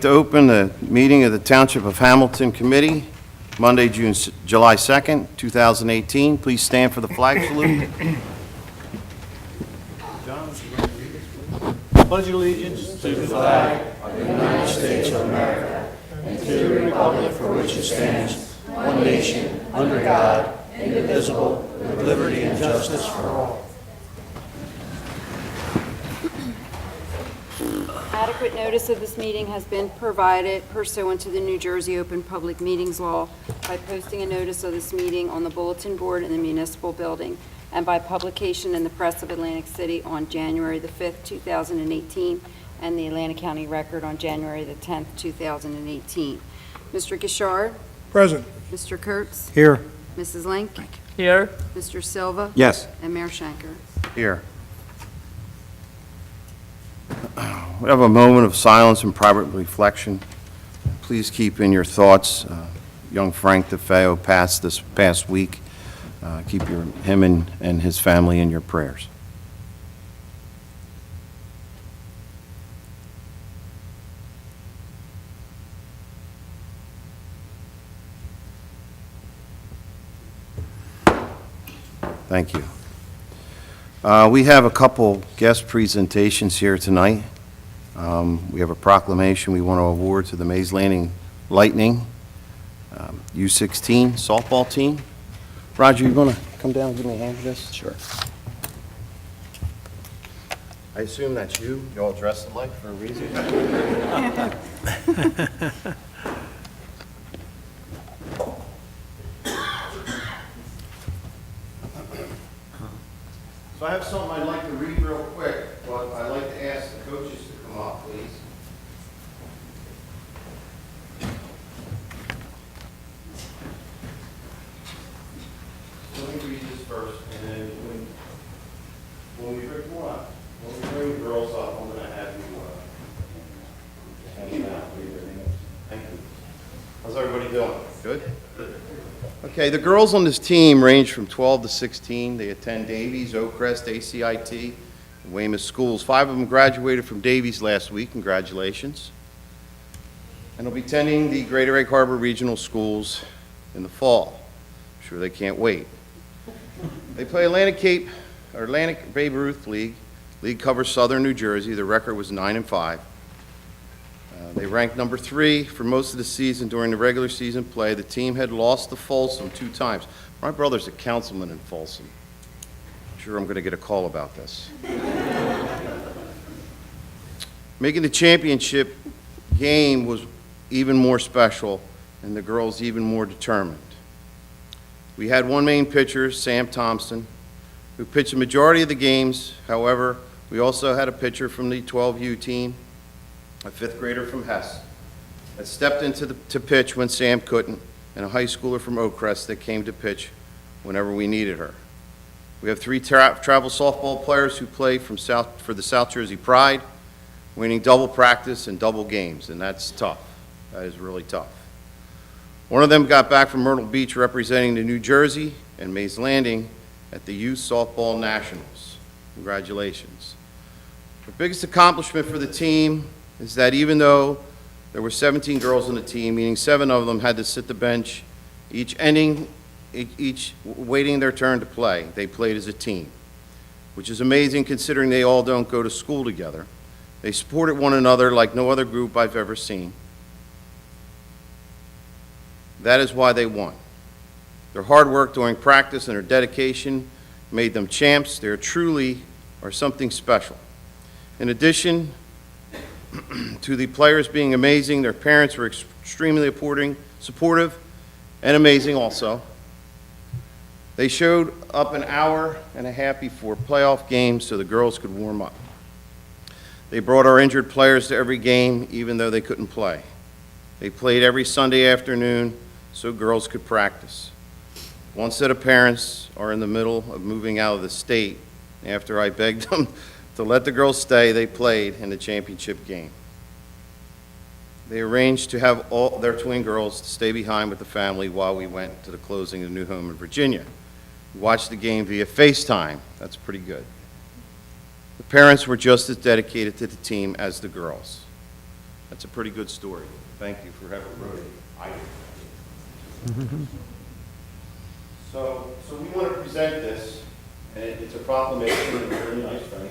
To open the meeting of the Township of Hamilton Committee, Monday, July 2nd, 2018. Please stand for the flag salute. Pledge allegiance to the flag of the United States of America and to the republic for which it stands, one nation, under God, indivisible, with liberty and justice for all. Adequate notice of this meeting has been provided pursuant to the New Jersey Open Public Meetings Law by posting a notice of this meeting on the bulletin board in the municipal building and by publication in the Press of Atlantic City on January the 5th, 2018, and the Atlantic County Record on January the 10th, 2018. Mr. Gishard? Present. Mr. Kurtz? Here. Mrs. Link? Here. Mr. Silva? Yes. And Mayor Schenker. Here. We have a moment of silence and private reflection. Please keep in your thoughts young Frank DeFeo passed this past week. Keep him and his family in your prayers. Thank you. We have a couple guest presentations here tonight. We have a proclamation we want to award to the Mays Landing Lightning U16 softball team. Roger, you going to come down and give me a hand with this? Sure. I assume that's you. You all dressed alike for a reason. So I have something I'd like to read real quick, but I'd like to ask the coaches to come up, please. Let me read this first, and then when we bring the girls up, I'm going to have you hang out. Thank you. How's everybody doing? Good? Okay, the girls on this team range from 12 to 16. They attend Davies, Oakcrest, ACIT, and Weymouth schools. 5 of them graduated from Davies last week. Congratulations. And they'll be attending the Greater Egg Harbor Regional Schools in the fall. I'm sure they can't wait. They play Atlantic Babe Ruth League. League covers southern New Jersey. The record was 9-5. They ranked number 3 for most of the season. During the regular season play, the team had lost to Folsom 2 times. My brother's a councilman in Folsom. I'm sure I'm going to get a call about this. Making the championship game was even more special, and the girls even more determined. We had one main pitcher, Sam Thompson, who pitched the majority of the games. However, we also had a pitcher from the 12U team, a 5th grader from Hess, that stepped to pitch when Sam couldn't, and a high schooler from Oakcrest that came to pitch whenever we needed her. We have 3 travel softball players who play for the South Jersey Pride, winning double practice and double games, and that's tough. That is really tough. One of them got back from Myrtle Beach representing the New Jersey and Mays Landing at the Youth Softball Nationals. Congratulations. The biggest accomplishment for the team is that even though there were 17 girls on the team, meaning 7 of them had to sit the bench, each waiting their turn to play, they played as a team, which is amazing considering they all don't go to school together. They supported one another like no other group I've ever seen. That is why they won. Their hard work during practice and their dedication made them champs. They truly are something special. In addition to the players being amazing, their parents were extremely supportive and amazing also. They showed up an hour and a half before playoff games so the girls could warm up. They brought our injured players to every game even though they couldn't play. They played every Sunday afternoon so girls could practice. One set of parents are in the middle of moving out of the state. After I begged them to let the girls stay, they played in the championship game. They arranged to have all their twin girls to stay behind with the family while we went to the closing of the new home in Virginia. We watched the game via FaceTime. That's pretty good. The parents were just as dedicated to the team as the girls. That's a pretty good story. Thank you for whoever wrote it. I did. So we want to present this, and it's a proclamation, and it's really nice, Frank.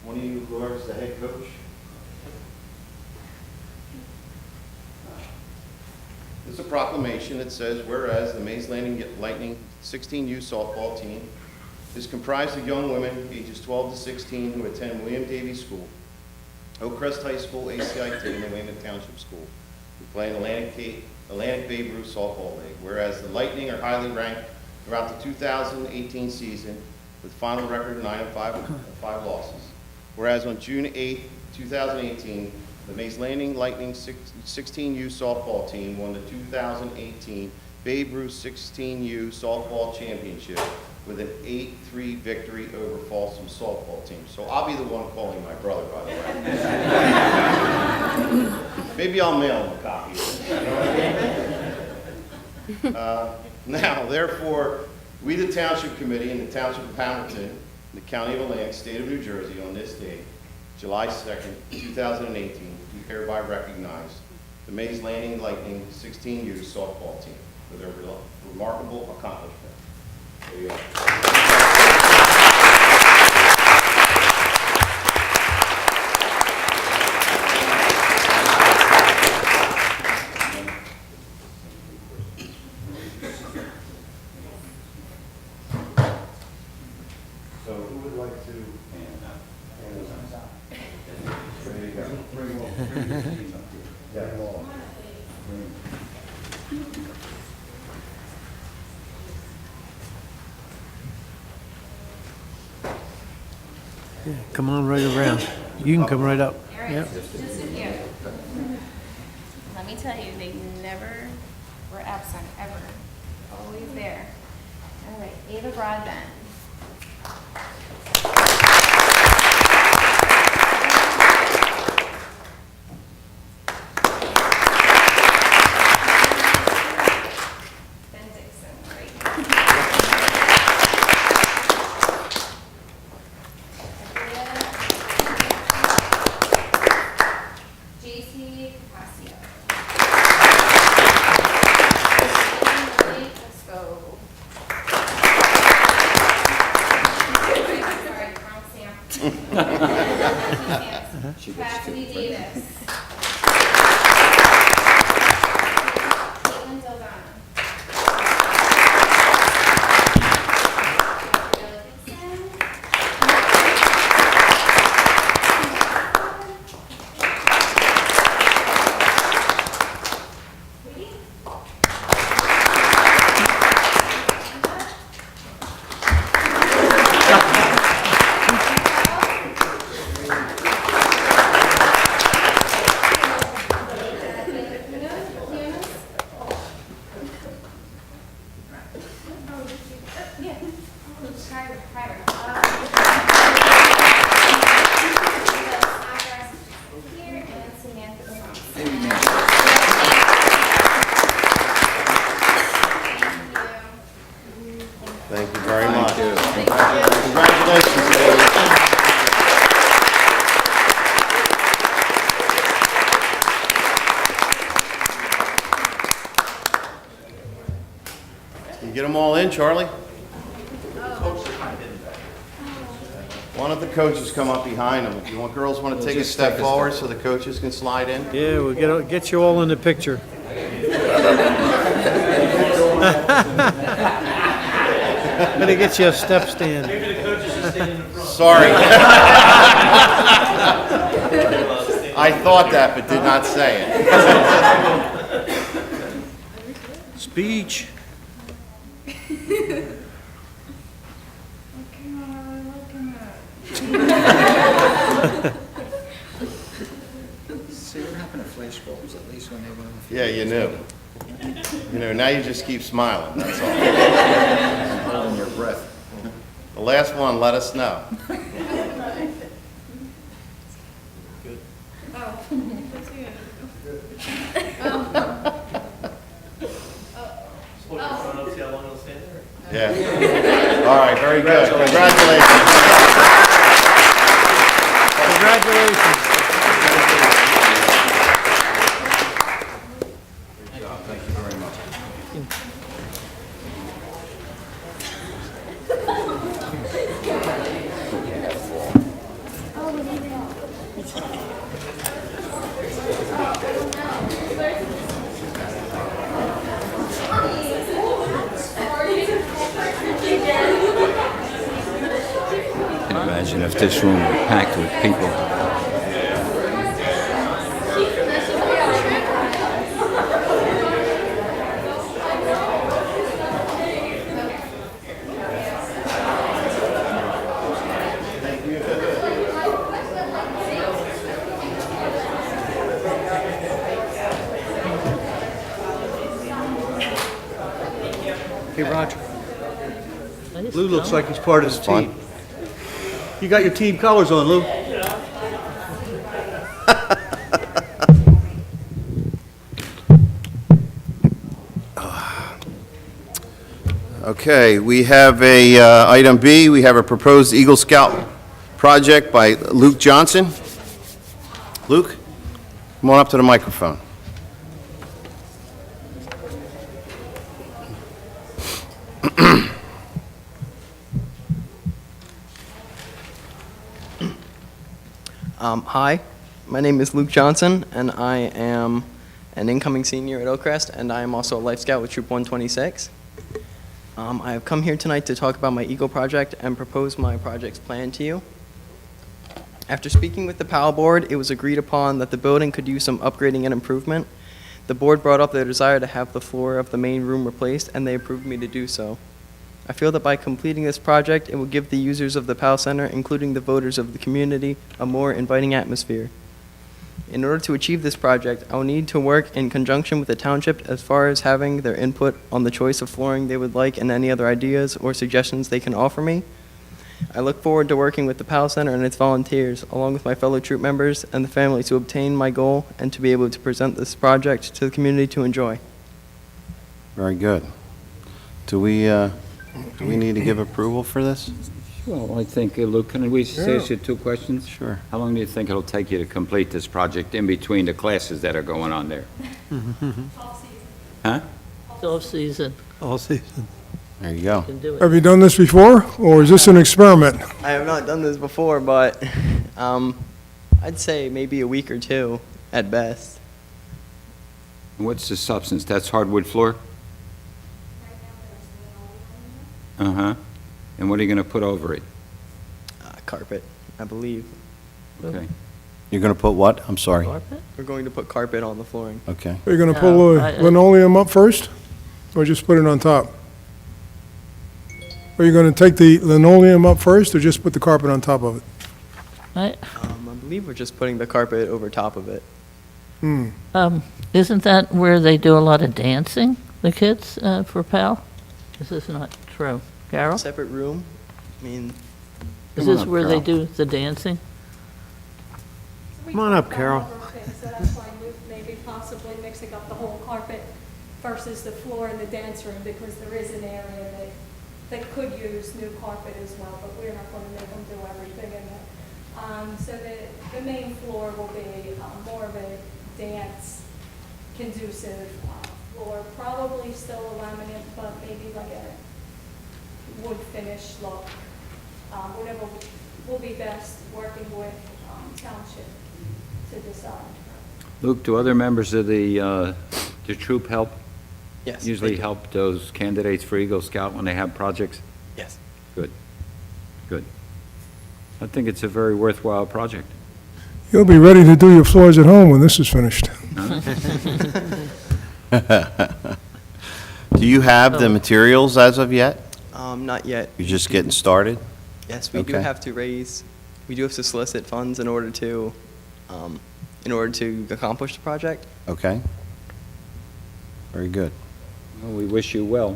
One of you, whoever's the head coach. This is a proclamation that says, whereas the Mays Landing Lightning 16U softball team is comprised of young women ages 12 to 16 who attend William Davies School, Oakcrest High School, ACIT, and the Weymouth Township School. We play in Atlantic Babe Ruth Softball League. Whereas the Lightning are highly ranked throughout the 2018 season with final record of 9-5 and 5 losses. Whereas on June 8, 2018, the Mays Landing Lightning 16U softball team won the 2018 Babe Ruth 16U softball championship with an 8-3 victory over Folsom softball team. So I'll be the one calling my brother, by the way. Maybe I'll mail him a copy. Now, therefore, we, the Township Committee in the Township of Hamilton, the County of Atlantic, State of New Jersey, on this day, July 2nd, 2018, do hereby recognize the Mays Landing Lightning 16U softball team for their remarkable accomplishment. There you are. So who would like to hand this out? There you go. Yeah. Come on right around. You can come right up. All right, Yep. just a few. Let me tell you, they never were absent, ever. Always there. All right, Ava Broadbent. Ben Dixon, right? JC Casio. Let's go. Sorry, wrong Sam. Cassidy Davis. Caitlin Dildana. Gabriella Dixon. Thank you very much. Congratulations, ladies. You get them all in, Charlie? One of the coaches come up behind them. If you want, girls want to take a step forward so the coaches can slide in. Yeah, we'll get you all in the picture. Gonna get you a step stand. Sorry. I thought that, but did not say it. Speech. See what happened to flash bulbs, at least when they went off? Yeah, you knew. You know, now you just keep smiling, that's all. Holding your breath. The last one, let us know. Yeah. All right, very good. Congratulations. Congratulations. this room packed with people. Hey, Roger. Lou looks like he's part of the fun. team. You got your team colors on, Lou. Okay, we have item B, we have a proposed Eagle Scout project by Luke Johnson. Luke, come on up to the microphone. Hi, my name is Luke Johnson, and I am an incoming senior at Oakcrest, and I am also a Life Scout with Troop 126. I have come here tonight to talk about my Eagle project and propose my project's plan to you. After speaking with the PAL board, it was agreed upon that the building could use some upgrading and improvement. The board brought up their desire to have the floor of the main room replaced, and they approved me to do so. I feel that by completing this project, it will give the users of the PAL Center, including the voters of the community, a more inviting atmosphere. In order to achieve this project, I will need to work in conjunction with the township as far as having their input on the choice of flooring they would like and any other ideas or suggestions they can offer me. I look forward to working with the PAL Center and its volunteers, along with my fellow troop members and the family, to obtain my goal and to be able to present this project to the community to enjoy. Very good. Do we need to give approval for this? Well, I think, Luke, can we ask you two questions? Sure. How long do you think it'll take you to complete this project in between the classes that are going on there? Huh? Off season, All season. There you go. can do it. Have you done this before, or is this an experiment? I have not done this before, but I'd say maybe a week or two at best. What's the substance? That's hardwood floor? Uh-huh. And what are you going to put over it? Carpet, I believe. Okay. You're going to put what? I'm sorry. Carpet? We're going to put carpet on the flooring. Okay. Are you going to pull the linoleum up first, or just put it on top? Are you going to take the linoleum up first, or just put the carpet on top of it? Right? I believe we're just putting the carpet over top of it. Isn't that where they do a lot of dancing, the kids, for PAL? This is not true. Carol? Separate room. I mean, Is Come on this up, where they Carol. do the dancing? Come on up, Carol. So that's why we maybe possibly mixing up the whole carpet versus the floor in the dance room, because there is an area that could use new carpet as well, but we're not going to make them do everything in it. So the main floor will be more of a dance conducive floor, probably still a laminate, but maybe like a wood finish look. Whatever will be best, working with Township to decide. Luke, do other members of the troop help? yes. Usually they do. help those candidates for Eagle Scout when they have projects? Yes. Good. Good. I think it's a very worthwhile project. You'll be ready to do your floors at home when this is finished. Do you have the materials as of yet? Not yet. You're just getting started? Yes, we do Okay. have to solicit funds in order to accomplish the project. Okay. Very good. Well, we wish you well.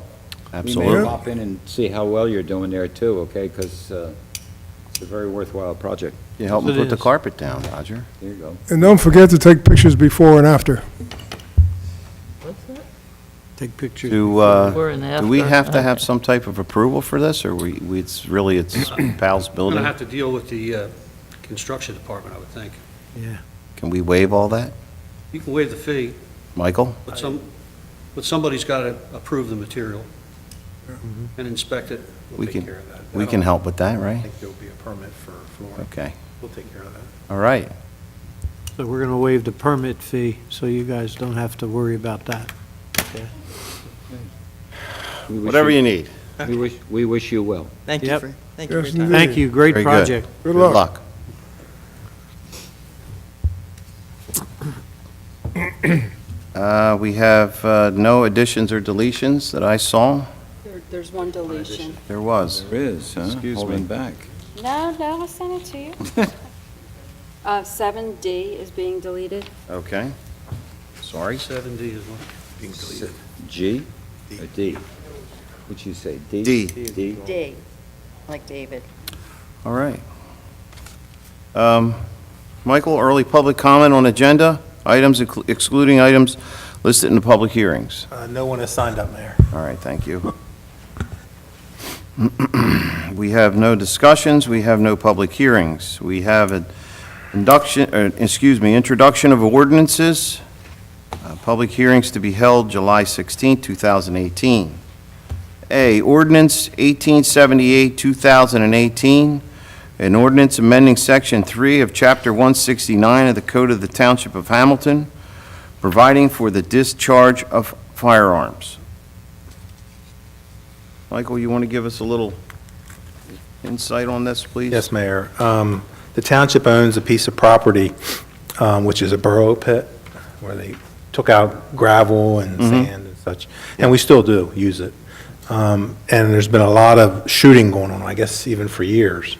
We Absolutely. may pop in and see how well you're doing there too, okay? Because it's a very worthwhile project. You help me Yes, it put the is. carpet down, Roger. There you go. And don't forget to take pictures before and after. What's that? Take pictures. Before and Do we after. have to have some type of approval for this, or it's Pal's I'm going building? to have to deal with the construction department, I would think. Yeah. Can we waive all that? You can waive the fee, Michael? but somebody's got to approve the material and inspect it. We We'll can- take care of that. We can help with that, I right? think there'll be a permit for flooring. Okay. We'll take care of that. All right. So we're going to waive the permit fee, so you guys don't have to worry about that. We wish Whatever you need. We wish you well. Thank you Yep. for Thank you for Yes, your time. indeed. Thank you, great Very good. project. Good luck. We have no additions or deletions that I saw. There's one deletion. There was. There is, huh? Excuse Holding me. back. No, I sent it to you. 7D is being deleted. Okay. Sorry. 7D is what? G or D? What'd you say, D? D. D? D, like David. All right. Michael, early public comment on agenda, items excluding items listed in the public hearings. No one has signed up, Mayor. All right, thank you. We have no discussions, we have no public hearings. We have an introduction of ordinances, public hearings to be held July 16, 2018. A, ordinance 1878, 2018, an ordinance amending Section 3 of Chapter 169 of the Code of the Township of Hamilton, providing for the discharge of firearms. Michael, you want to give us a little insight on this, please? Yes, Mayor. The township owns a piece of property, which is a burrow pit, where they took out gravel and sand and such, and we still do use it. And there's been a lot of shooting going on, I guess even for years.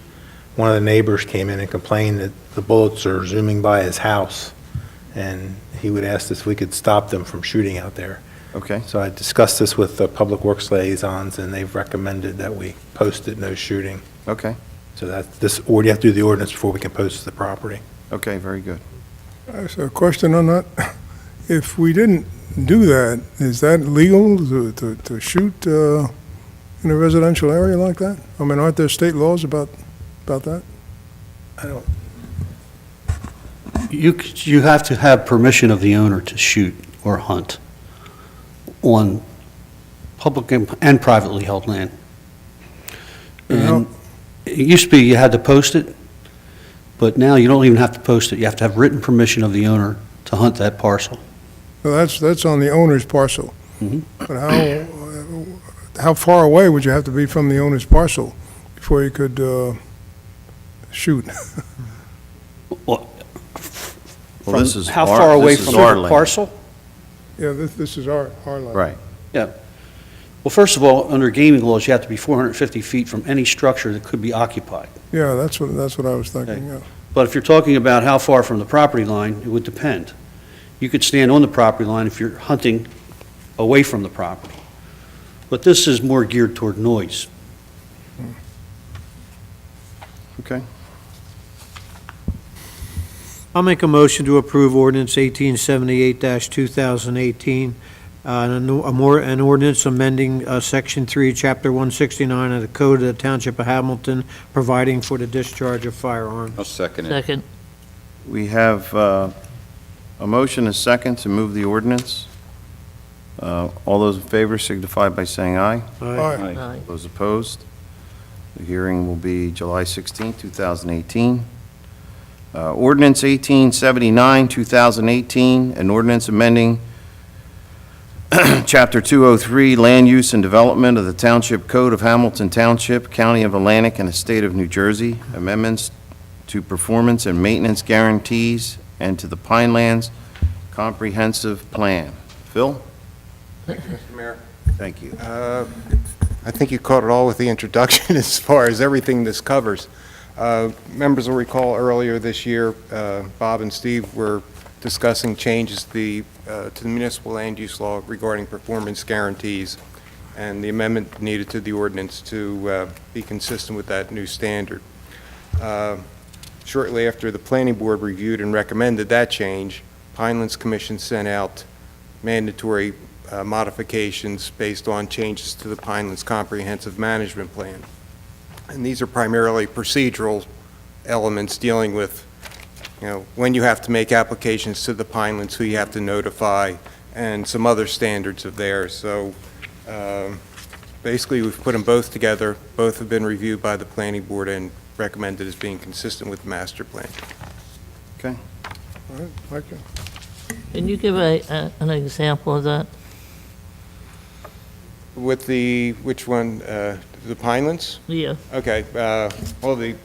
One of the neighbors came in and complained that the bullets are zooming by his house, and he would ask us if we could stop them from shooting out there. Okay, So I discussed this with the Public Works liaisons, and they've recommended that we post it, no shooting. okay, So that this, or you have to do the ordinance before we can post the property. okay, very good. So a question on that. If we didn't do that, is that legal to shoot in a residential area like that? I mean, aren't there state laws about that? I don't, You have to have permission of the owner to shoot or hunt on public and privately held land. And it used to be you had to post it, but now you don't even have to post it. You have to have written permission of the owner to hunt that parcel. Well, that's on the owner's parcel. Mhm. But how far away would you have to be from the owner's parcel before you could shoot? Well, Well, this is how our- far away this is from our the land. parcel? Yeah, this is our land. Right, Yeah. Well, first of all, under gaming laws, you have to be 450 feet from any structure that could be occupied. Yeah, that's what I was thinking, yeah. But if you're talking about how far from the property line, it would depend. You could stand on the property line if you're hunting away from the property. But this is more geared toward noise. okay. I'll make a motion to approve ordinance 1878-2018, an ordinance amending Section 3, Chapter 169 of the Code of the Township of Hamilton, providing for the discharge of firearms. I'll second it. Second. We have a motion, a second, to move the ordinance. All those in favor signify by saying aye. Aye. Aye. Aye. Those opposed? The hearing will be July 16, 2018. Ordinance 1879, 2018, an ordinance amending Chapter 203, Land Use and Development of the Township Code of Hamilton Township, County of Atlantic, and the State of New Jersey, amendments to performance and maintenance guarantees and to the Pinelands Comprehensive Plan. Phil? Mr. Mayor, Thank you. I think you caught it all with the introduction as far as everything this covers. Members will recall earlier this year, Bob and Steve were discussing changes to the municipal land use law regarding performance guarantees and the amendment needed to the ordinance to be consistent with that new standard. Shortly after the planning board reviewed and recommended that change, Pinelands Commission sent out mandatory modifications based on changes to the Pinelands Comprehensive Management Plan. And these are primarily procedural elements dealing with, when you have to make applications to the Pinelands, who you have to notify, and some other standards of theirs. So basically, we've put them both together. Both have been reviewed by the planning board and recommended as being consistent with the master plan. Okay. All right, thank you. Can you give an example of that? With which one, the Pinelands? Yeah. Okay, well,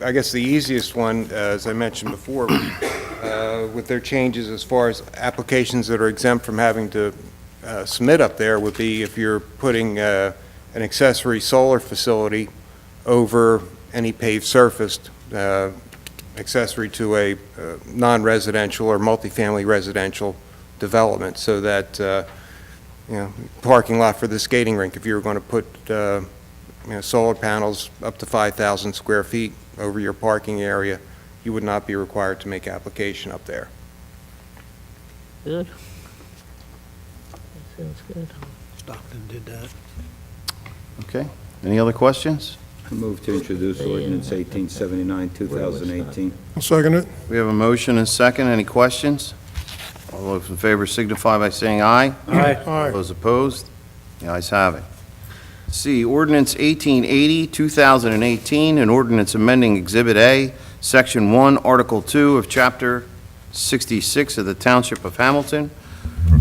I guess the easiest one, as I mentioned before, with their changes as far as applications that are exempt from having to submit up there would be if you're putting an accessory solar facility over any paved surface, accessory to a non-residential or multifamily residential development, so that, parking lot for the skating rink, if you were going to put, solar panels up to 5,000 square feet over your parking area, you would not be required to make application up there. Good. That sounds good. Stockton did that. Okay. Any other questions? I move to introduce ordinance 1879, 2018. I'll second it. We have a motion and a second. Any questions? All those in favor signify by saying aye. Aye. Aye. Those opposed? The ayes have it. C, ordinance 1880, 2018, an ordinance amending Exhibit A, Section 1, Article 2 of Chapter 66 of the Township of Hamilton,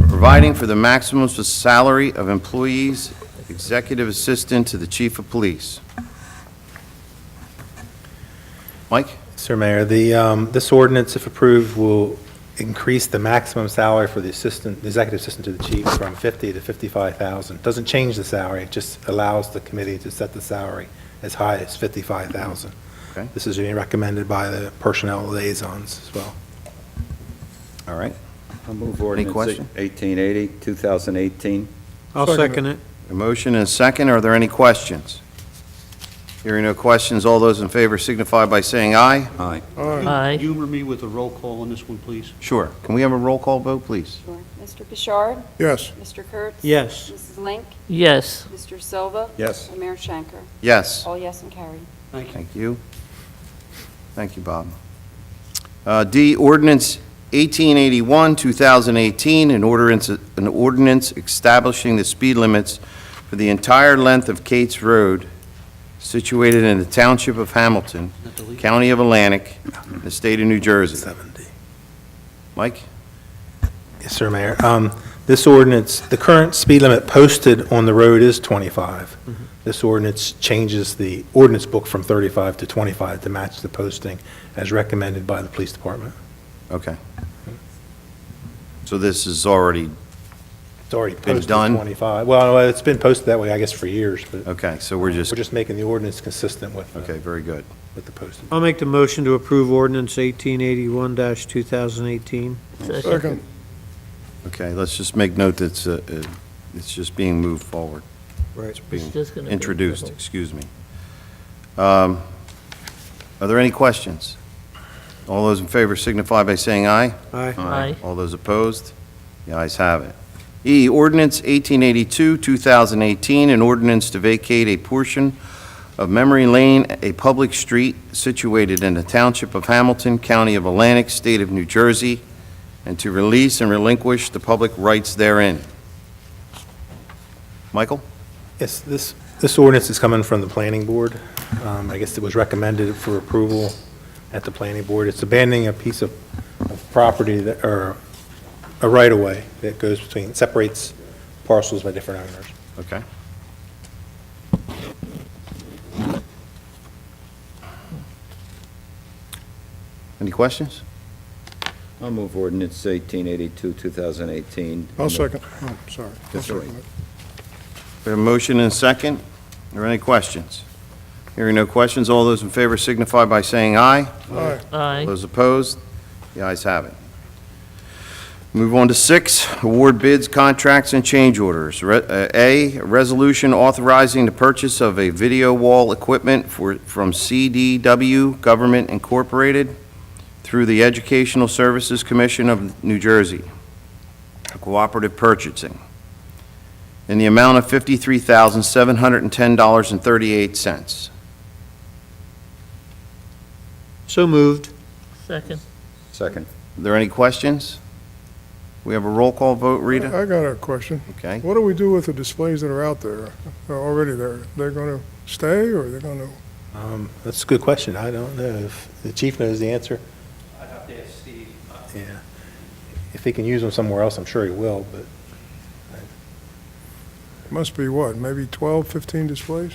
providing for the maximum salary of employees, executive assistant to the chief of police. Mike? Sir Mayor, this ordinance, if approved, will increase the maximum salary for the executive assistant to the chief from $50,000 to $55,000. Doesn't change the salary, it just allows the committee to set the salary as high as $55,000. Okay. This is being recommended by the personnel liaisons as well. All right. I'll move ordinance question? 1880, 2018. I'll second it. A motion and a second. Are there any questions? Hearing no questions, all those in favor signify by saying aye. Aye. Aye. Humor me with a roll call on this one, please. Sure. Can we have a roll call vote, please? Sure. Mr. Bouchard? Yes. Mr. Kurtz? Yes. Mrs. Link? Yes. Mr. Silva? Yes. And Mayor Shanker? Yes. All yes and carried. Thank you. Thank you. Thank you, Bob. D, ordinance 1881, 2018, an ordinance establishing the speed limits for the entire length of Cates Road, situated in the Township of Hamilton, County of Atlantic, the state of New Jersey. 70. Mike? Yes, sir, Mayor. This ordinance, the current speed limit posted on the road is 25. This ordinance changes the ordinance book from 35 to 25 to match the posting as recommended by the police department. Okay. So this is already, It's already Been posted done? 25. Well, it's been posted that way, I guess, for years, but okay, so we're we're just, just making the ordinance consistent with okay, very good. with the posting. I'll make the motion to approve ordinance 1881-2018. Second. Okay, let's just make note that it's just being moved forward. Right. It's being It's just gonna be introduced, the whole- excuse me. Are there any questions? All those in favor signify by saying aye. Aye. Aye. All those opposed? The ayes have it. E, ordinance 1882, 2018, an ordinance to vacate a portion of Memory Lane, a public street situated in the Township of Hamilton, County of Atlantic, State of New Jersey, and to release and relinquish the public rights therein. Michael? Yes, this ordinance is coming from the planning board. I guess it was recommended for approval at the planning board. It's abandoning a piece of property that, or a right-of-way that goes between, separates parcels by different owners. Okay. Any questions? I'll move ordinance 1882, 2018. I'll second. Oh, sorry. I'll That's all second right. it. We have a motion and a second. Are there any questions? Hearing no questions, all those in favor signify by saying aye. Aye. Aye. Those opposed? The ayes have it. Move on to 6, award bids, contracts, and change orders. A, resolution authorizing the purchase of a video wall equipment from CDW Government Incorporated through the Educational Services Commission of New Jersey, cooperative purchasing, in the amount of $53,710.38. So moved. Second. Second. Are there any questions? We have a roll call vote, Rita? I got a question. Okay. What do we do with the displays that are out there, are already there? They're going to stay, or they're going to? That's a good question. I don't know if the chief knows the answer. I'd have to ask Steve. Yeah. If he can use them somewhere else, I'm sure he will, but Must be what, maybe 12, 15 displays?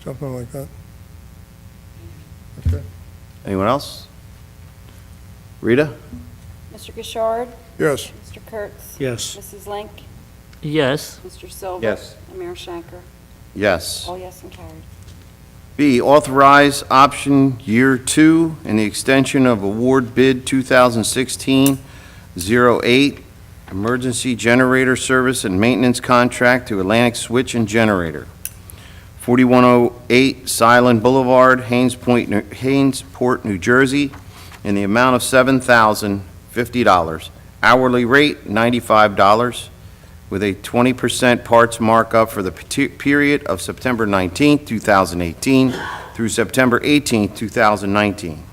Something like that. Okay. Anyone else? Rita? Mr. Gishard? Yes. Mr. Kurtz? Yes. Mrs. Link? Yes. Mr. Silva? Yes. And Mayor Shanker. Yes. All yes and carried. B, authorize option year 2 and the extension of award bid 2016-08, emergency generator service and maintenance contract to Atlantic Switch and Generator, 4108 Silent Boulevard, Hainesport, New Jersey, in the amount of $7,050. Hourly rate, $95, with a 20% parts markup for the period of September 19, 2018 through September 18, 2019.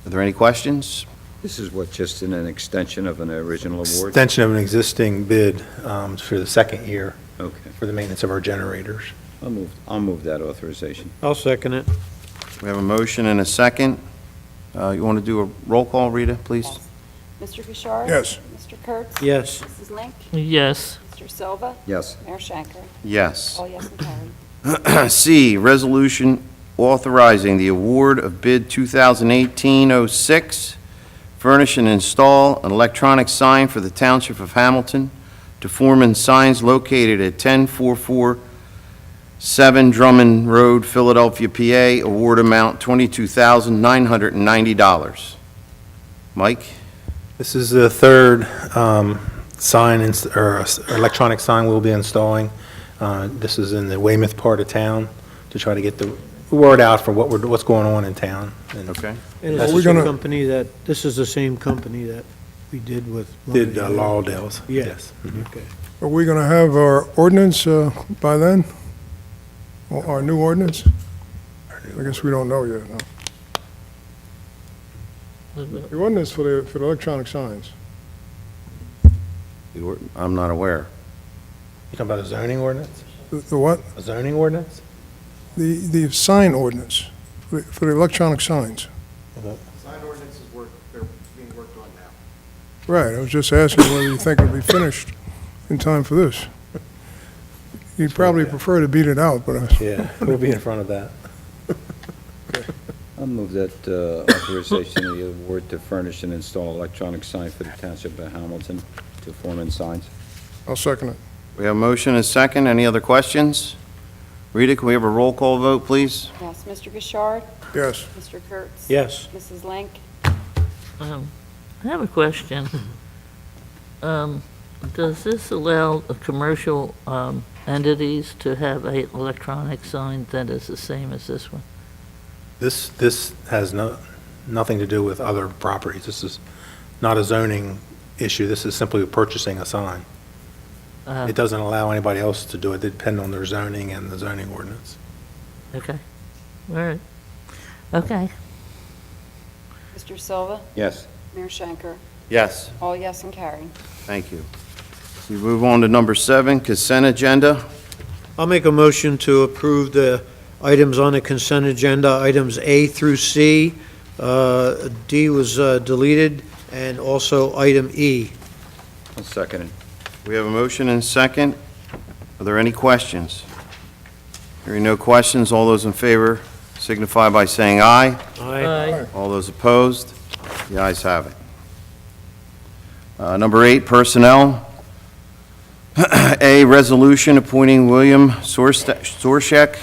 Are there any questions? This is what, just in an extension of an original award? Extension of an existing bid for the second year Okay. for the maintenance of our generators. I'll move that authorization. I'll second it. We have a motion and a second. You want to do a roll call, Rita, please? Mr. Gishard? Yes. Mr. Kurtz? Yes. Mrs. Link? Yes. Mr. Silva? Yes. Mayor Shanker. Yes. All yes and carried. C, resolution authorizing the award of bid 2018-06, furnish and install an electronic sign for the Township of Hamilton to Foreman Signs located at 10447 Drummond Road, Philadelphia, PA. Award amount $22,990. Mike? This is the third sign, or electronic sign we'll be installing. This is in the Weymouth part of town to try to get the word out for what's going on in town. And Okay. And Are is we this gonna- the company that, this is the same company that we did with? Did Lauderdale's. Yeah. Yes. Mhm. Okay. Are we going to have our ordinance by then? Or our new ordinance? I guess we don't know yet, no. The ordinance for the electronic signs. I'm not aware. You talking about a zoning ordinance? The what? A zoning ordinance? The sign ordinance for the electronic signs. Sign ordinances they're being worked on now. Right, I was just asking whether you think it'll be finished in time for this. You'd probably prefer to beat it out, but Yeah, we'll be in front of that. I'll move that authorization of the award to furnish and install electronic sign for the Township of Hamilton to Foreman Signs. I'll second it. We have a motion and a second. Any other questions? Rita, can we have a roll call vote, please? Yes, Mr. Gishard? Yes. Mr. Kurtz? Yes. Mrs. Link? I have a question. Does this allow commercial entities to have an electronic sign that is the same as this one? This has nothing to do with other properties. This is not a zoning issue. This is simply purchasing a sign. It doesn't allow anybody else to do it. They depend on their zoning and the zoning ordinance. Okay, all right. Okay, Mr. Silva? Yes. Mayor Shanker. Yes. All yes and carried. Thank you. We move on to number 7, consent agenda. I'll make a motion to approve the items on the consent agenda, items A through C. D was deleted, and also item E. I'll second it. We have a motion and a second. Are there any questions? Hearing no questions, all those in favor signify by saying aye. aye. All those opposed? The ayes have it. Number 8, personnel. A, resolution appointing William Sorshek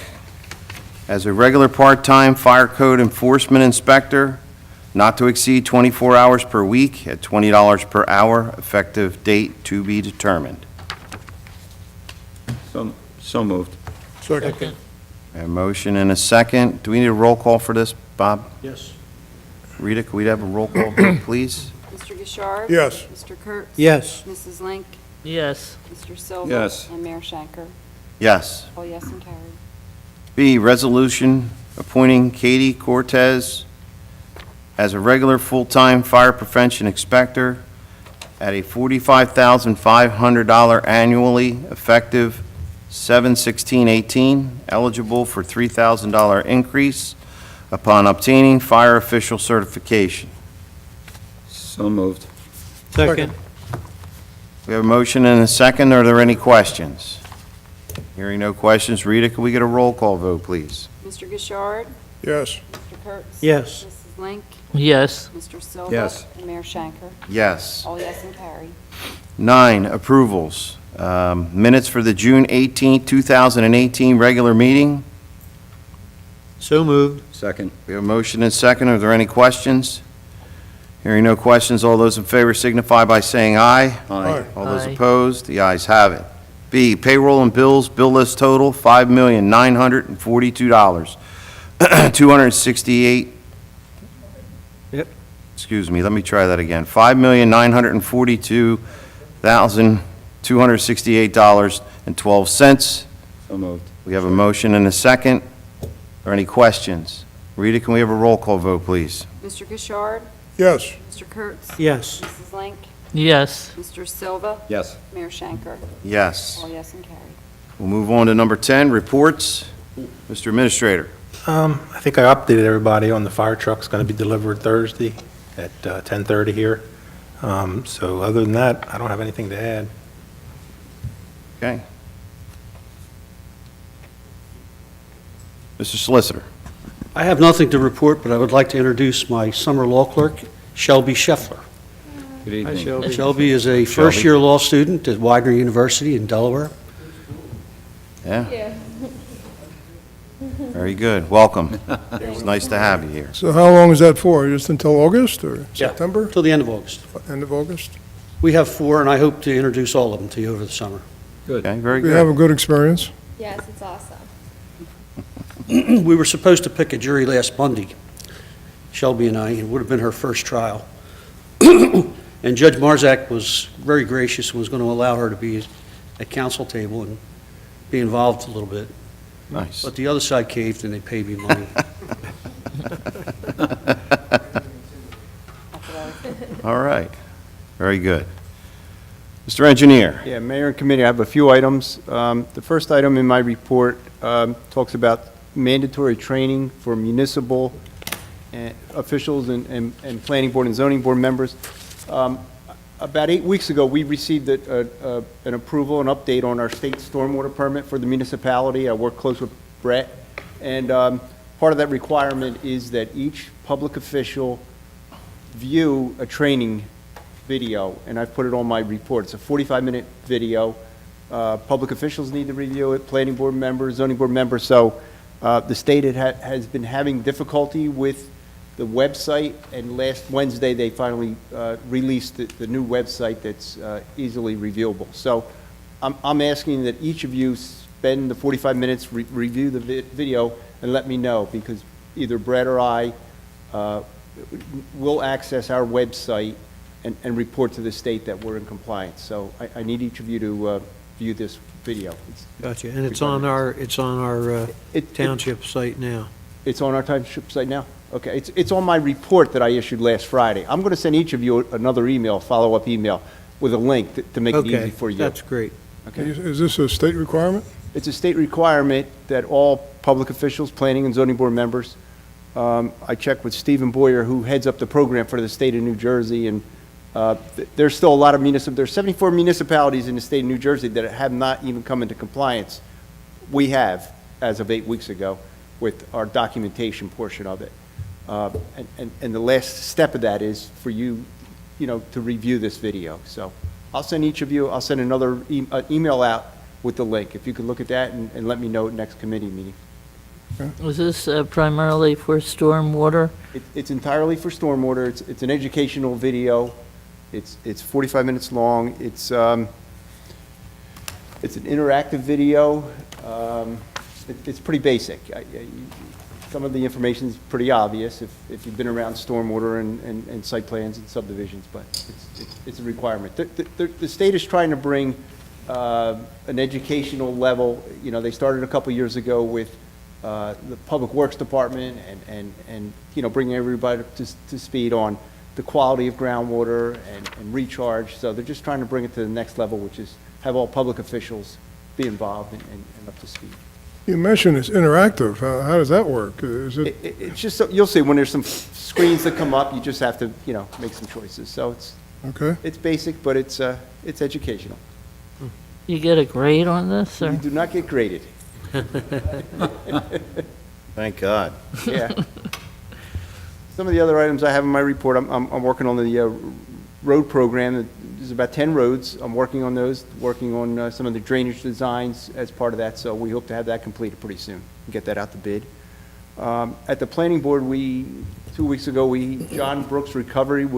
as a regular part-time fire code enforcement inspector, not to exceed 24 hours per week at $20 per hour, effective date to be determined. So moved. Second. A motion and a second. Do we need a roll call for this, Bob? Yes. Rita, could we have a roll call vote, please? Mr. Gishard? Yes. Mr. Kurtz? Yes. Mrs. Link? Yes, Mr. Silva? Yes. And Mayor Shanker. Yes. All yes and carried. B, resolution appointing Katie Cortez as a regular full-time fire prevention inspector at a $45,500 annually, effective 7/16/18, eligible for $3,000 increase upon obtaining fire official certification. So moved. Second. We have a motion and a second. Are there any questions? Hearing no questions, Rita, can we get a roll call vote, please? Mr. Gishard? Yes. Mr. Kurtz? Yes. Mrs. Link? Yes. Mr. Silva? Yes. And Mayor Shanker? Yes. All yes and carry. 9, approvals. Minutes for the June 18, 2018 regular meeting. So moved. Second. We have a motion and second. Are there any questions? Hearing no questions, all those in favor signify by saying aye. Aye. All those Aye. opposed, the ayes have it. B, payroll and bills, bill list total, $5,942. 268, Yep. excuse me, let me try that again. $5,942,268.12. So moved. We have a motion and a second. Are there any questions? Rita, can we have a roll call vote, please? Mr. Gishard? Yes. Mr. Kurtz? Yes. Mrs. Link? Yes. Mr. Silva? Yes. Mayor Shanker? Yes. All yes and carry. We'll move on to number 10, reports. Mr. Administrator. I think I updated everybody on the fire truck's going to be delivered Thursday at 10:30 here. So other than that, I don't have anything to add. Okay. Mr. Solicitor. I have nothing to report, but I would like to introduce my summer law clerk, Shelby Scheffler. Good evening. Shelby is a first-year law student at Widener University in Delaware. Yeah, Yeah. very good. Welcome. It's nice to have you here. So how long is that for? Just until August or Yeah. September? Till the end of August. End of August? We have 4, and I hope to introduce all of them to you over the summer. Okay, very We have a good. good experience. Yes, it's awesome. We were supposed to pick a jury last Monday, Shelby and I. It would have been her first trial. And Judge Marzak was very gracious and was going to allow her to be at council table and be involved a little bit. Nice. But the other side caved and they paid me money. All right, very good. Mr. Engineer. Yeah, Mayor and Committee, I have a few items. The first item in my report talks about mandatory training for municipal officials and planning board and zoning board members. About 8 weeks ago, we received an approval, an update on our state stormwater permit for the municipality. I work close with Brett, and part of that requirement is that each public official view a training video, and I've put it on my report. It's a 45-minute video. Public officials need to review it, planning board members, zoning board members. So the state has been having difficulty with the website, and last Wednesday, they finally released the new website that's easily reviewable. So I'm asking that each of you spend the 45 minutes, review the video, and let me know, because either Brett or I will access our website and report to the state that we're in compliance. So I need each of you to view this video. Gotcha. And it's on our township site now. It's on our township site now? Okay, it's on my report that I issued last Friday. I'm going to send each of you another email, follow-up email, with a link to make it easy Okay, for you. that's great. Okay. Is this a state requirement? It's a state requirement that all public officials, planning and zoning board members, I checked with Stephen Boyer, who heads up the program for the state of New Jersey, and there's still a lot of there's 74 municipalities in the state of New Jersey that have not even come into compliance. We have, as of 8 weeks ago, with our documentation portion of it. And the last step of that is for you, to review this video. So I'll send each of you, I'll send another email out with the link. If you could look at that and let me know at next committee meeting. Was this primarily for stormwater? It's entirely for stormwater. It's an educational video. It's 45 minutes long. It's an interactive video. It's pretty basic. Some of the information is pretty obvious if you've been around stormwater and site plans and subdivisions, but it's a requirement. The state is trying to bring an educational level. They started a couple years ago with the Public Works Department and bringing everybody to speed on the quality of groundwater and recharge. So they're just trying to bring it to the next level, which is have all public officials be involved and up to speed. You mentioned it's interactive. How does that work? Is it? It's just, you'll see when there's some screens that come up, you just have to, make some choices. So Okay? It's basic, but it's educational. You get a grade on this, You or? do not get graded. Thank God. Yeah. Some of the other items I have in my report, I'm working on the road program. There's about 10 roads. I'm working on those, working on some of the drainage designs as part of that, so we hope to have that completed pretty soon and get that out to bid. At the planning board, 2 weeks ago, John Brooks' recovery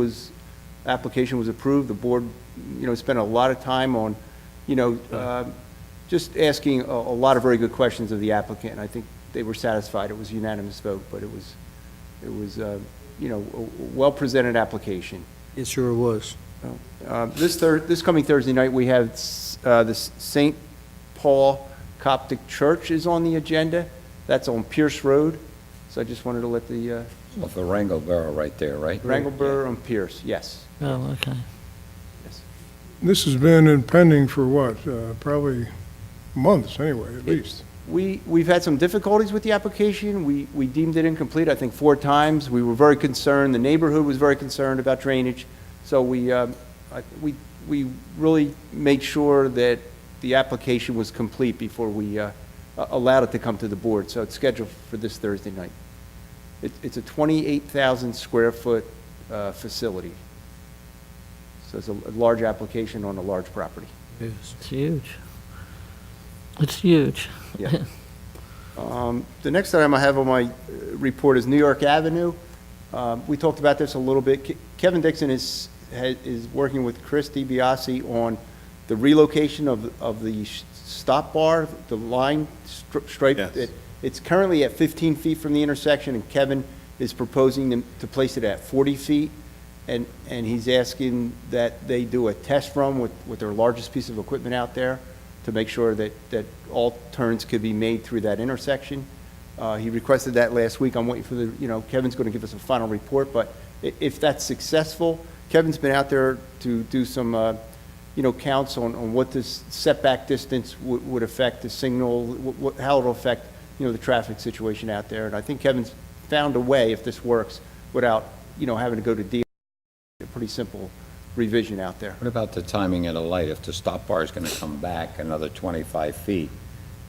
application was approved. The board, spent a lot of time on, just asking a lot of very good questions of the applicant, and I think they were satisfied. It was a unanimous vote, but it was a well-presented application. It sure was. This coming Thursday night, we have the St. Paul Coptic Church is on the agenda. That's on Pierce Road. So I just wanted to let the Off the Wrangle Borough right there, right? Wrangleboro on Pierce, yes. Oh, okay. Yes. This has been pending for what, probably months anyway, at least. We've had some difficulties with the application. We deemed it incomplete, I think, 4 times. We were very concerned. The neighborhood was very concerned about drainage. So we really made sure that the application was complete before we allowed it to come to the board. So it's scheduled for this Thursday night. It's a 28,000 square foot facility. So it's a large application on a large property. It's huge. It's huge. Yeah. The next item I have on my report is New York Avenue. We talked about this a little bit. Kevin Dixon is working with Chris DiBiase on the relocation of the stop bar, the line stripe. Yes. It's currently at 15 feet from the intersection, and Kevin is proposing to place it at 40 feet. And he's asking that they do a test run with their largest piece of equipment out there to make sure that all turns could be made through that intersection. He requested that last week. I'm waiting for Kevin's going to give us a final report, but if that's successful, Kevin's been out there to do some, counts on what this setback distance would affect the signal, how it'll affect, the traffic situation out there. And I think Kevin's found a way, if this works, without, having to go to DOT, a pretty simple revision out there. What about the timing of the light? If the stop bar is going to come back another 25 feet,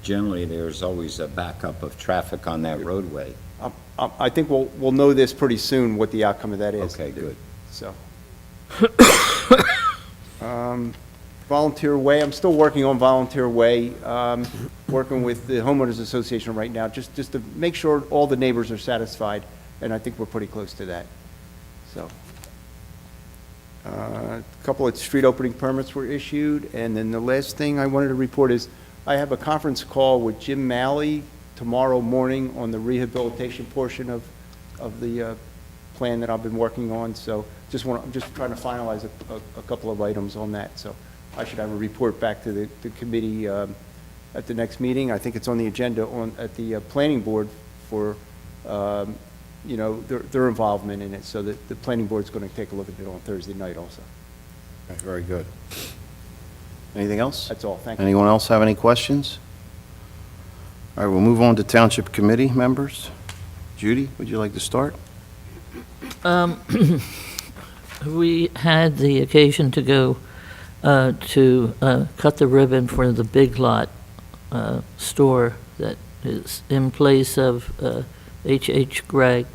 generally, there's always a backup of traffic on that roadway. I think we'll know this pretty soon, what the outcome of that is. Okay, good. So. Volunteer Way, I'm still working on Volunteer Way, working with the homeowners association right now, just to make sure all the neighbors are satisfied, and I think we're pretty close to that. So, a couple of street opening permits were issued, and then the last thing I wanted to report is I have a conference call with Jim Malley tomorrow morning on the rehabilitation portion of the plan that I've been working on. So I'm just trying to finalize a couple of items on that. So I should have a report back to the committee at the next meeting. I think it's on the agenda at the planning board for their involvement in it. So that the planning board's going to take a look at it on Thursday night also. Okay, very good. Anything else? That's all. Thank you. Anyone else have any questions? All right, we'll move on to Township Committee members. Judy, would you like to start? We had the occasion to go to cut the ribbon for the Big Lot store that is in place of H.H. Gregg.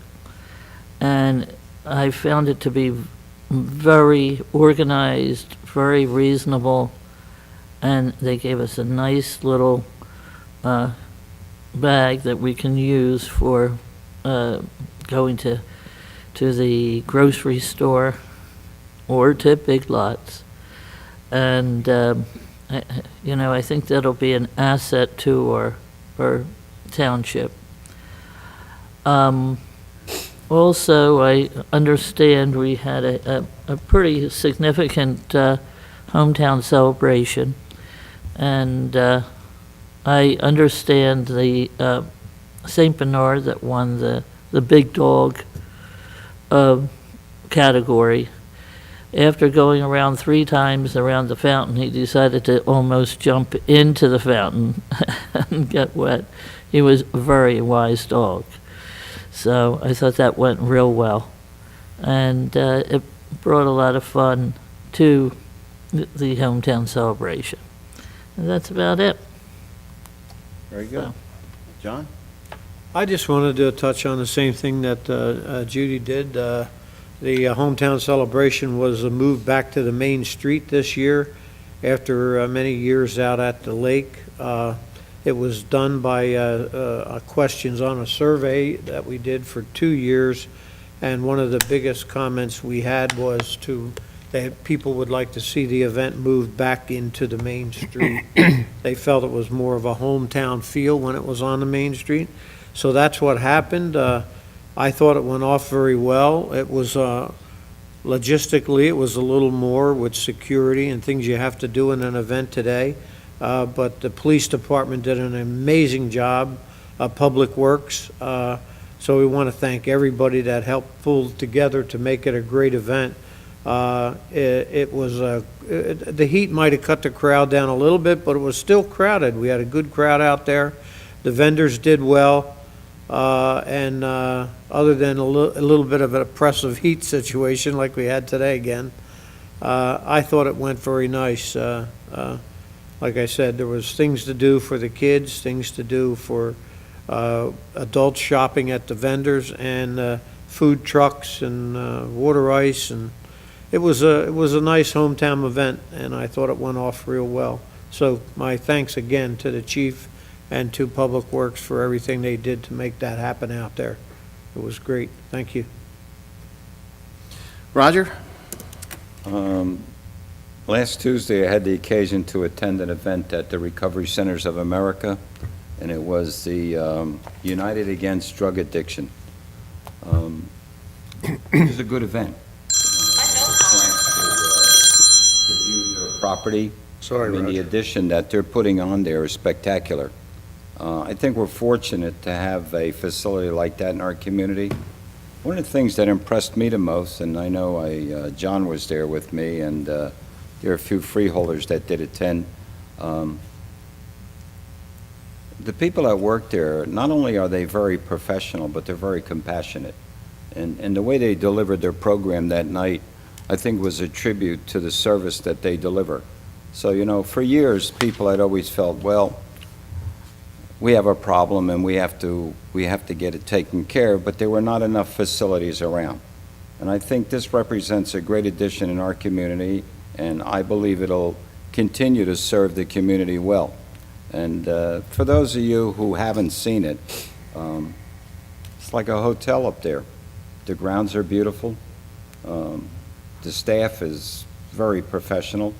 And I found it to be very organized, very reasonable, and they gave us a nice little bag that we can use for going to the grocery store or to Big Lots. And, I think that'll be an asset to our township. Also, I understand we had a pretty significant hometown celebration, and I understand the St. Bernard that won the big dog category. After going around 3 times around the fountain, he decided to almost jump into the fountain and get wet. He was a very wise dog. So I thought that went real well. And it brought a lot of fun to the hometown celebration. And that's about it. Very good. John? I just wanted to touch on the same thing that Judy did. The hometown celebration was moved back to the main street this year after many years out at the lake. It was done by questions on a survey that we did for 2 years, and one of the biggest comments we had was that people would like to see the event moved back into the main street. They felt it was more of a hometown feel when it was on the main street. So that's what happened. I thought it went off very well. It was, logistically, it was a little more with security and things you have to do in an event today. But the police department did an amazing job, Public Works. So we want to thank everybody that helped pull together to make it a great event. It was, the heat might have cut the crowd down a little bit, but it was still crowded. We had a good crowd out there. The vendors did well. And other than a little bit of an oppressive heat situation like we had today again, I thought it went very nice. Like I said, there was things to do for the kids, things to do for adults shopping at the vendors, and food trucks and water ice, and it was a nice hometown event, and I thought it went off real well. So my thanks again to the chief and to Public Works for everything they did to make that happen out there. It was great. Thank you. Roger? Last Tuesday, I had the occasion to attend an event at the Recovery Centers of America, and it was the United Against Drug Addiction. It was a good event. To view their property. Sorry, I mean, the Roger. addition that they're putting on there is spectacular. I think we're fortunate to have a facility like that in our community. One of the things that impressed me the most, and I know John was there with me, and there are a few freeholders that did attend. The people that work there, not only are they very professional, but they're very compassionate. And the way they delivered their program that night, I think, was a tribute to the service that they deliver. So, you know, for years, people had always felt, well, we have a problem and we have to get it taken care of, but there were not enough facilities around. And I think this represents a great addition in our community, and I believe it'll continue to serve the community well. And for those of you who haven't seen it, it's like a hotel up there. The grounds are beautiful. The staff is very professional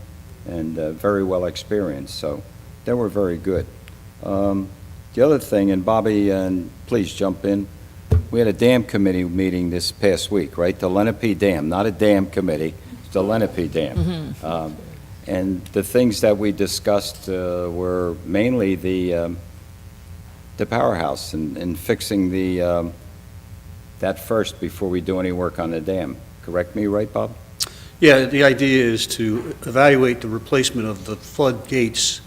and very well experienced, so they were very good. The other thing, and Bobby, and please jump in, we had a dam committee meeting this past week, right? The Lenape Dam, not a dam committee, it's the Lenape Dam. And the things that we discussed were mainly the powerhouse and fixing that first before we do any work on the dam. Correct me, right, Bob? Yeah, the idea is to evaluate the replacement of the floodgates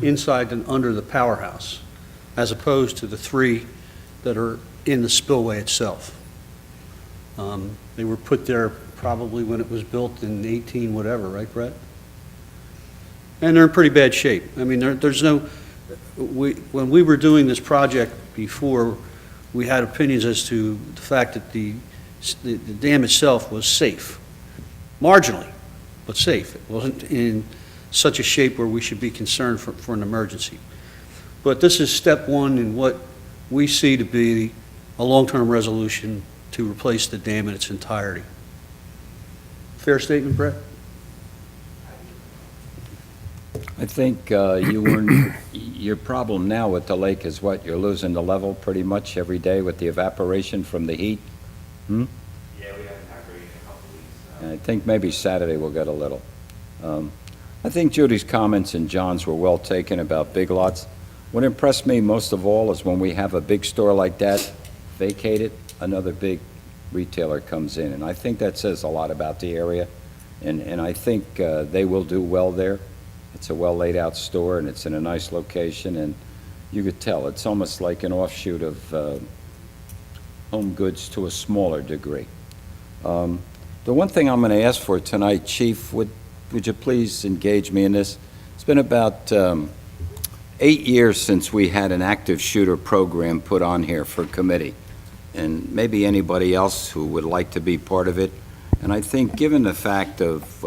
inside and under the powerhouse, as opposed to the 3 that are in the spillway itself. They were put there probably when it was built in 18 whatever, right, Brett? And they're in pretty bad shape. I mean, there's no, when we were doing this project before, we had opinions as to the fact that the dam itself was safe. Marginally, but safe. It wasn't in such a shape where we should be concerned for an emergency. But this is step one in what we see to be a long-term resolution to replace the dam in its entirety. Fair statement, Brett? I think your problem now with the lake is what? You're losing the level pretty much every day with the evaporation from the heat? Hmm? Yeah, we haven't had rain in a couple weeks. I think maybe Saturday we'll get a little. I think Judy's comments and John's were well taken about big lots. What impressed me most of all is when we have a big store like that vacated, another big retailer comes in. And I think that says a lot about the area. And I think they will do well there. It's a well laid out store and it's in a nice location. And you could tell it's almost like an offshoot of home goods to a smaller degree. The one thing I'm going to ask for tonight, Chief, would would you please engage me in this? It's been about 8 years since we had an active shooter program put on here for committee, and maybe anybody else who would like to be part of it. And I think, given the fact of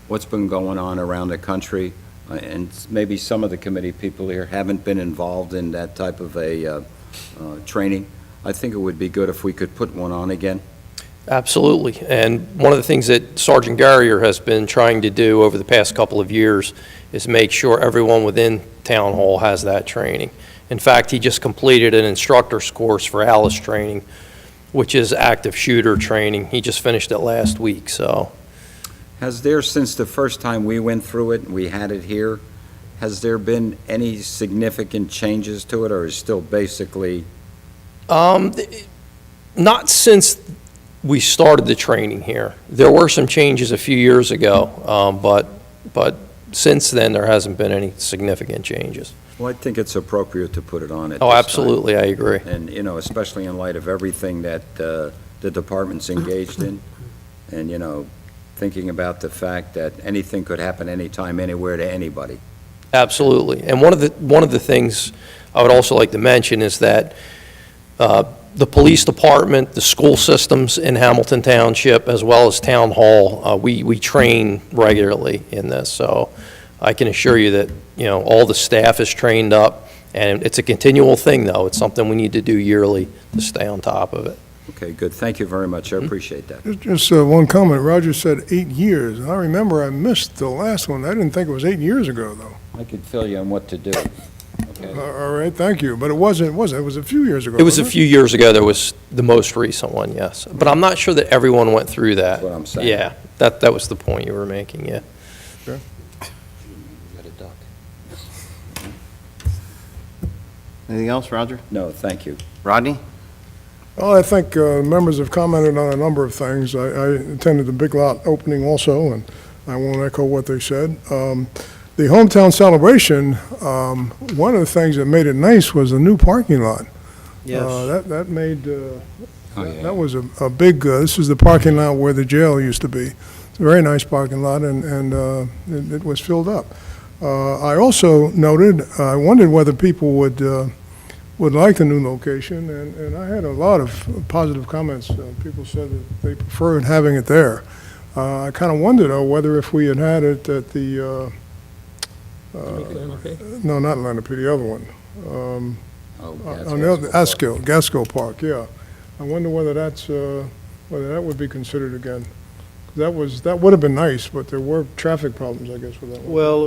what's been going on around the country, and maybe some of the committee people here haven't been involved in that type of a training, I think it would be good if we could put one on again. Absolutely. And one of the things that Sergeant Garrier has been trying to do over the past couple of years is make sure everyone within Town Hall has that training. In fact, he just completed an instructor's course for Alice training, which is active shooter training. He just finished it last week, so. Has there, since the first time we went through it and we had it here, has there been any significant changes to it, or is still basically? Not since we started the training here. There were some changes a few years ago, but since then, there hasn't been any significant changes. Well, I think it's appropriate to put it on at Oh, this time. absolutely, I agree. And, you know, especially in light of everything that the department's engaged in, and, you know, thinking about the fact that anything could happen anytime, anywhere to anybody. Absolutely. And one of the things I would also like to mention is that the police department, the school systems in Hamilton Township, as well as Town Hall, we train regularly in this. So I can assure you that, you know, all the staff is trained up, and it's a continual thing, though. It's something we need to do yearly to stay on top of it. Okay, good. Thank you very much. I appreciate that. Just one comment. Roger said 8 years. I remember I missed the last one. I didn't think it was 8 years ago, though. I could fill you on what to do. Okay. All right, thank you. But it wasn't, was it? It was a few years ago. It was a wasn't few years ago. There was the most recent one, yes. But I'm not sure that everyone went through that. That's what I'm saying. Yeah, that was the point you were making, yeah. Okay. Anything else, Roger? No, thank you. Rodney? Well, I think members have commented on a number of things. I attended the Big Lot opening also, and I won't echo what they said. The hometown celebration, one of the things that made it nice was the new parking lot. Yes. That made, that was a big, this is the parking lot where the jail used to be. It's a very nice parking lot, and it was filled up. I also noted, I wondered whether people would like the new location, and I had a lot of positive comments. People said that they preferred having it there. I kind of wondered, though, whether if we had had it at the, no, not Lenape, the other one. On the other, Gaskill Park, yeah. I wonder whether that's, whether that would be considered again. That would have been nice, but there were traffic problems, I guess, with that one. Well,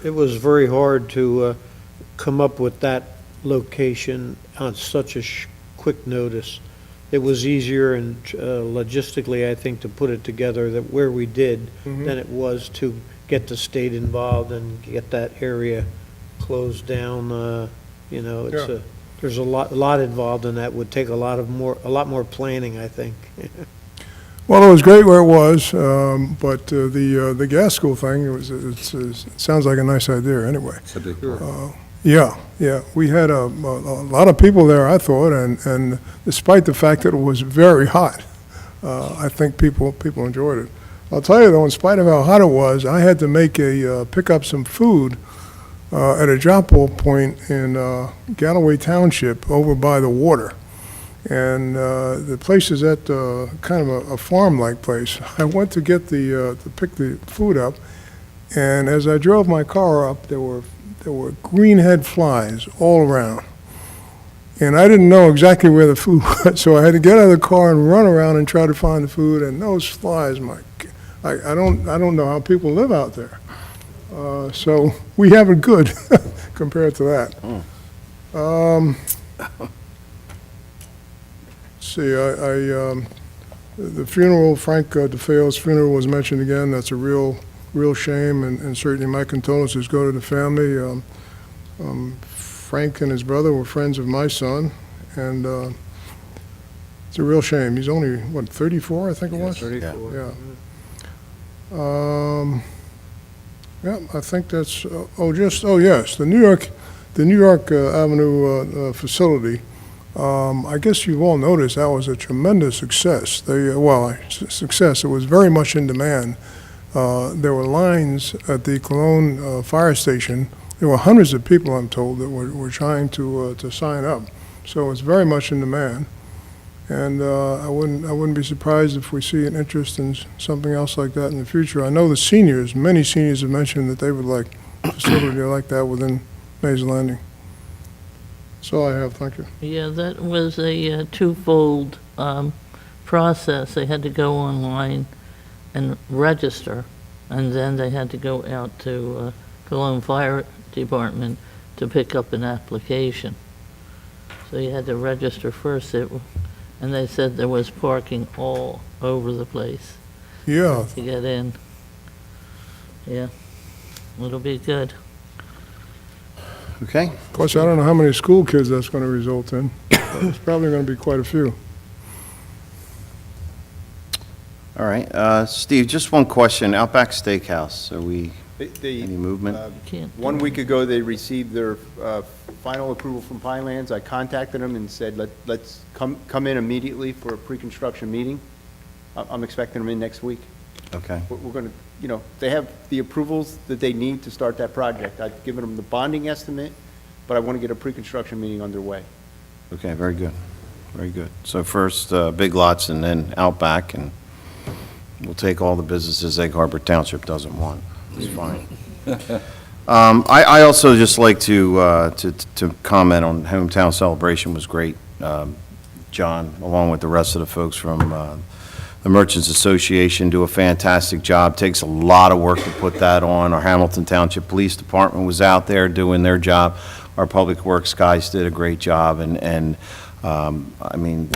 it was very hard to come up with that location on such a quick notice. It was easier and logistically, I think, to put it together that where we did than it was to get the state involved and get that area closed down. You know, it's there's a lot involved in that. Would take a lot more planning, I think. Well, it was great where it was, but the gas school thing, it sounds like a nice idea anyway. It's a big part. Yeah. We had a lot of people there, I thought, and despite the fact that it was very hot, I think people enjoyed it. I'll tell you, though, in spite of how hot it was, I had to pick up some food at a drop-off point in Galloway Township over by the water. And the place is at kind of a farm-like place. I went to get to pick the food up, and as I drove my car up, there were greenhead flies all around. And I didn't know exactly where the food was, so I had to get out of the car and run around and try to find the food. And those flies, I don't know how people live out there. So we have it good compared to that. See, the funeral, Frank DeFeo's funeral was mentioned again. That's a real shame, and certainly my condolences go to the family. Frank and his brother were friends of my son, and it's a real shame. He's only, 34, I think it was? 34. Yeah. Yeah, I think that's, yes, the New York Avenue facility. I guess you've all noticed that was a tremendous success. Success. It was very much in demand. there were lines at the Cologne fire station. There were hundreds of people, I'm told, that were trying to sign up. So it's very much in demand. And I wouldn't be surprised if we see an interest in something else like that in the future. I know the seniors, many seniors have mentioned that they would like a facility like that within Mays Landing. That's all I have, thank you. Yeah, that was a twofold process. They had to go online and register, and then they had to go out to Cologne Fire Department to pick up an application. So you had to register first, and they said there was parking all over the place Yeah, to get in. Yeah, it'll be good. Okay? of course, I don't know how many school kids that's going to result in, but it's probably going to be quite a few. All right. Steve, just one question. Outback Steakhouse, They, any movement? Can't. 1 week ago, they received their final approval from Pinelands. I contacted them and said, let's come in immediately for a pre-construction meeting. I'm expecting them in next week. Okay. We're going to, they have the approvals that they need to start that project. I've given them the bonding estimate, but I want to get a pre-construction meeting underway. Okay, very good. Very good. So first, Big Lots and then Outback, and we'll take all the businesses Egg Harbor Township doesn't want. It's fine. I also just like to comment on Hometown Celebration was great. John, along with the rest of the folks from the Merchants Association, do a fantastic job. Takes a lot of work to put that on. Our Hamilton Township Police Department was out there doing their job. Our Public Works guys did a great job, and I mean,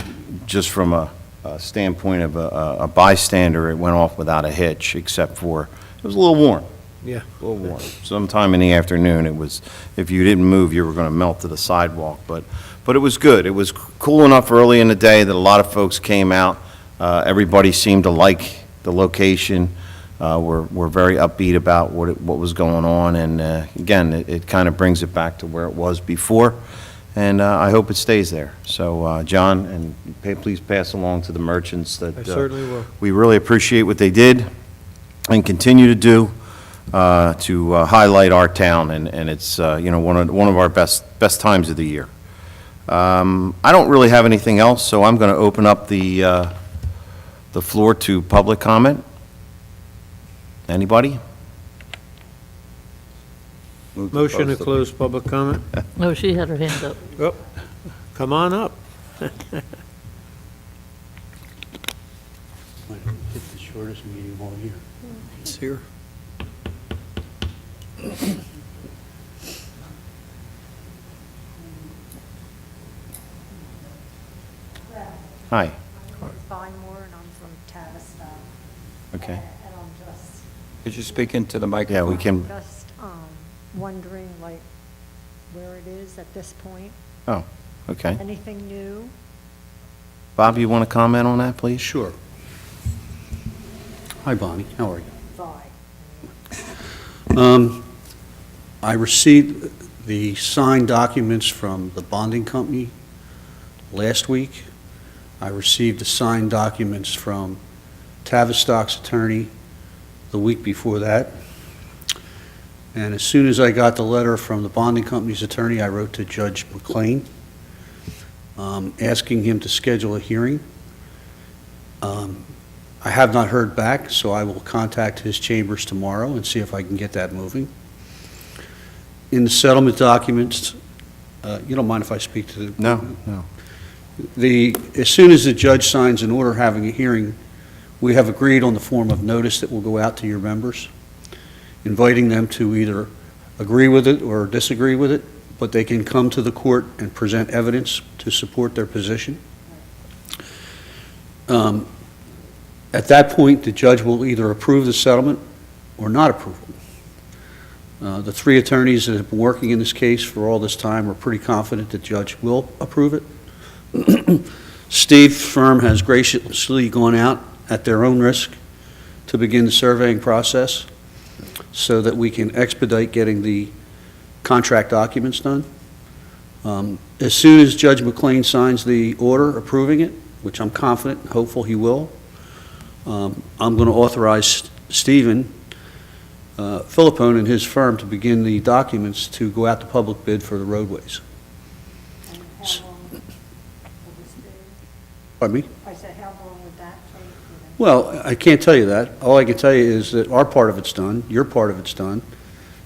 just from a standpoint of a bystander, it went off without a hitch, except for it was a little warm. Yeah. A little warm. Sometime in the afternoon, it was, if you didn't move, you were going to melt to the sidewalk. But it was good. It was cool enough early in the day that a lot of folks came out. Everybody seemed to like the location. We're very upbeat about what was going on. And again, it kind of brings it back to where it was before. And I hope it stays there. So, John, and please pass along to the merchants that I certainly will. we really appreciate what they did and continue to do to highlight our town, and it's one of our best times of the year. I don't really have anything else, so I'm going to open up the floor to public comment. Anybody? Motion to close public comment. Oh, she had her hand up. Oh, come on up. Might hit the shortest meeting all year. It's here. Hi. Vinemore, and I'm from Tavistock. Okay. And I'm just, Could you speak into the Yeah, microphone? we can, wondering, like, where it is at this point. oh, okay. Anything new? Bob, you want to comment on that, please? Sure. Hi, Bonnie, how are you? Fine. I received the signed documents from the bonding company last week. I received the signed documents from Tavistock's attorney the week before that. And as soon as I got the letter from the bonding company's attorney, I wrote to Judge McLean, asking him to schedule a hearing. I have not heard back, so I will contact his chambers tomorrow and see if I can get that moving. In the settlement documents, you don't mind if I speak to the... No, no. As soon as the judge signs an order having a hearing, we have agreed on the form of notice that will go out to your members, inviting them to either agree with it or disagree with it, but they can come to the court and present evidence to support their position. At that point, the judge will either approve the settlement or not approve it. The three attorneys that have been working in this case for all this time are pretty confident the judge will approve it. Steve's firm has graciously gone out at their own risk to begin the surveying process so that we can expedite getting the contract documents done. As soon as Judge McLean signs the order approving it, which I'm confident and hopeful he will, I'm going to authorize Stephen Philippone and his firm to begin the documents to go out to public bid for the roadways. And how long will this be? Pardon me? I said, how long would that take? You know? Well, I can't tell you that. All I can tell you is that our part of it's done, your part of it's done.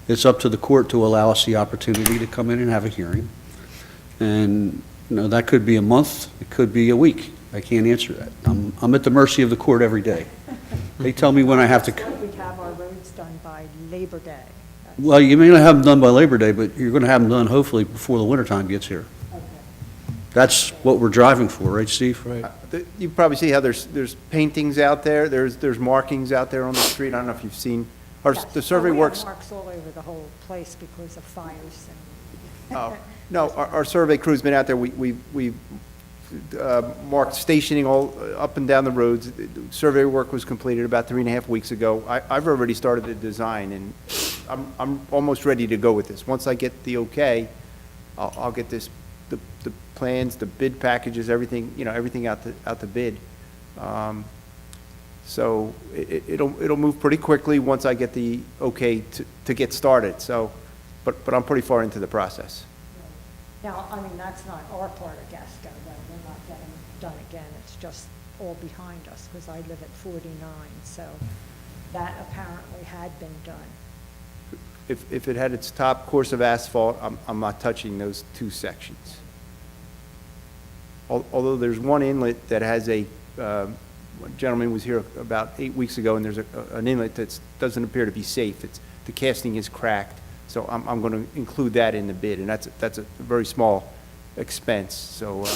It's up to the court to allow us the opportunity to come in and have a hearing. And, that could be a month, it could be a week. I can't answer that. I'm at the mercy of the court every day. They tell me when I have to. We'd have our roads done by Labor Day. Well, you may not have them done by Labor Day, but you're going to have them done hopefully before the wintertime gets here. Okay. That's what we're driving for, right, Steve? Right. You probably see how there's paintings out there, there's markings out there on the street. I don't know if you've seen, Yes. the survey Oh, we have works. marks all over the whole place because of fires and. Oh, no, our survey crew's been out there. We've marked stationing all up and down the roads. Survey work was completed about 3.5 weeks ago. I've already started the design, and I'm almost ready to go with this. Once I get the okay, I'll get the plans, the bid packages, everything, everything out the bid. So it'll move pretty quickly once I get the okay to get started. So, but I'm pretty far into the process. Now, I mean, that's not our part of Gasco, though. We're not getting done again. It's just all behind us, because I live at 49, so that apparently had been done. If it had its top course of asphalt, I'm not touching those two sections. Although there's one inlet that has one gentleman was here about 8 weeks ago, and there's an inlet that doesn't appear to be safe. The casting is cracked, so I'm going to include that in the bid, and that's a very small expense, so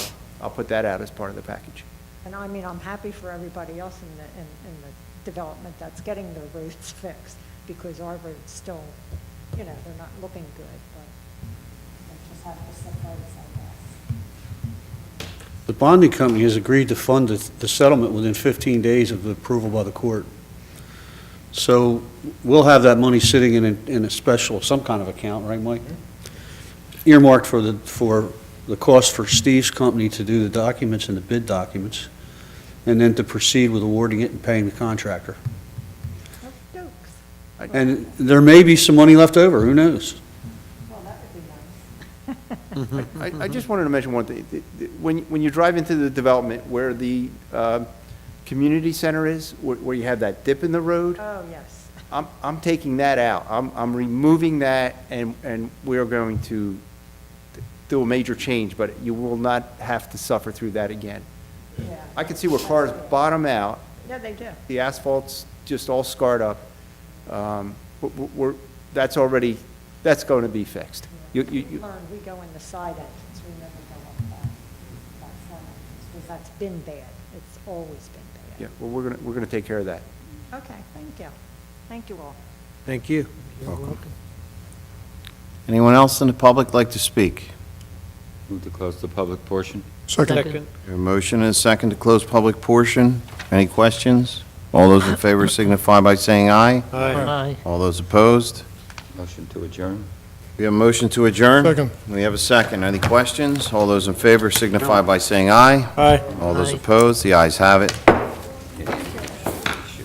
I'll put that out as part of the package. And I mean, I'm happy for everybody else in the development that's getting their roads fixed, because our roads still, they're not looking good, but I just have to suffice, I guess. The bonding company has agreed to fund the settlement within 15 days of the approval by the court. So we'll have that money sitting in a special, some kind of account, right, Mike? Earmarked for the cost for Steve's company to do the documents and the bid documents, and then to proceed with awarding it and paying the contractor. Okey-dokes. And there may be some money left over, who knows? Well, that would be nice. I just wanted to mention one thing. When you drive into the development where the community center is, where you have that dip in the road, Oh, yes. I'm taking that out. I'm removing that, and we're going to do a major change, but you will not have to suffer through that again. Yeah. I can see where cars bottom out, Yeah, they do. the asphalt's just all scarred up. That's going to be fixed. We go in the side entrance, we never go up that front entrance, because that's been bad. It's always been bad. Yeah, well, we're gonna take care of that. Okay, thank you. Thank you all. Thank you. Anyone else in the public like to speak? Move to close the public portion. Second. A motion and a second to close public portion. Any questions? All those in favor signify by saying aye. Aye. Aye. All those opposed? Motion to adjourn. We have a motion to adjourn. Second. We have a second. Any questions? All those in favor signify by saying aye. Aye. All those Aye. opposed? The ayes have it.